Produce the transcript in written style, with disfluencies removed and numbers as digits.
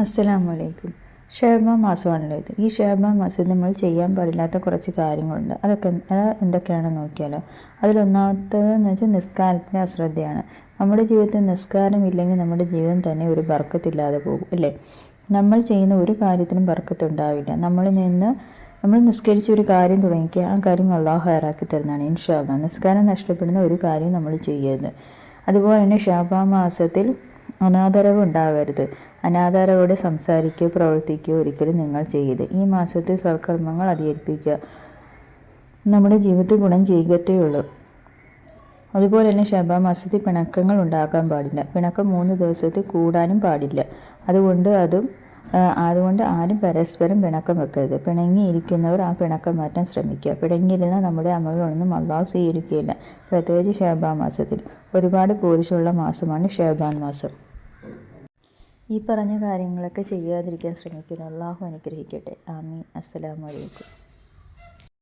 അസ്സലാമലൈക്കും. ഷഅബാൻ മാസമാണല്ലോ ഇത്. ഈ ഷഅബാൻ മാസത്തിൽ നമ്മൾ ചെയ്യാൻ പാടില്ലാത്ത കുറച്ച് കാര്യങ്ങളുണ്ട്. അത് എന്തൊക്കെയാണെന്ന് നോക്കിയാലോ. അതിലൊന്നാമത്തേതെന്ന് വെച്ചാൽ നിസ്കാരത്തിൻ്റെ അശ്രദ്ധയാണ്. നമ്മുടെ ജീവിതത്തിൽ നിസ്കാരമില്ലെങ്കിൽ നമ്മുടെ ജീവിതം തന്നെ ഒരു ബർക്കത്തില്ലാതെ പോകും, അല്ലേ? നമ്മൾ ചെയ്യുന്ന ഒരു കാര്യത്തിനും ബർക്കത്തുണ്ടാവില്ല. നമ്മൾ നിസ്കരിച്ച ഒരു കാര്യം തുടങ്ങിക്കുക, ആ കാര്യം അള്ളാഹു ഹൈറാക്കി തരുന്നതാണ് ഇൻഷാ അല്ലാഹ്. നിസ്കാരം നഷ്ടപ്പെടുന്ന ഒരു കാര്യം നമ്മൾ ചെയ്യരുത്. അതുപോലെ തന്നെ ഷഅബാൻ മാസത്തിൽ അനാദരവ് ഉണ്ടാകരുത്. അനാദരവോടെ സംസാരിക്കുകയോ പ്രവർത്തിക്കുകയോ ഒരിക്കലും നിങ്ങൾ ചെയ്യരുത്. ഈ മാസത്തിൽ സൽക്കർമ്മങ്ങൾ അധികരിപ്പിക്കുക, നമ്മുടെ ജീവിതത്തിൽ ഗുണം ചെയ്യത്തേ ഉള്ളൂ. അതുപോലെ തന്നെ ഷഅബാൻ മാസത്തിൽ പിണക്കങ്ങൾ ഉണ്ടാക്കാൻ പാടില്ല. പിണക്കം 3 ദിവസത്തിൽ കൂടാനും പാടില്ല. അതുകൊണ്ട് ആരും പരസ്പരം പിണക്കം വെക്കരുത്. പിണങ്ങിയിരിക്കുന്നവർ ആ പിണക്കം മാറ്റാൻ ശ്രമിക്കുക. പിണങ്ങിയിരുന്നാൽ നമ്മുടെ അമലുകളൊന്നും അള്ളാഹു സ്വീകരിക്കുകയില്ല. പ്രത്യേകിച്ച് ഷഅബാൻ മാസത്തിൽ ഒരുപാട് പോരിശുള്ള മാസമാണ് ഷഅബാൻ മാസം. ഈ പറഞ്ഞ കാര്യങ്ങളൊക്കെ ചെയ്യാതിരിക്കാൻ ശ്രമിക്കുന്നു. അള്ളാഹു അനുഗ്രഹിക്കട്ടെ. ആമീൻ. അസ്സലാമു അലൈക്കും.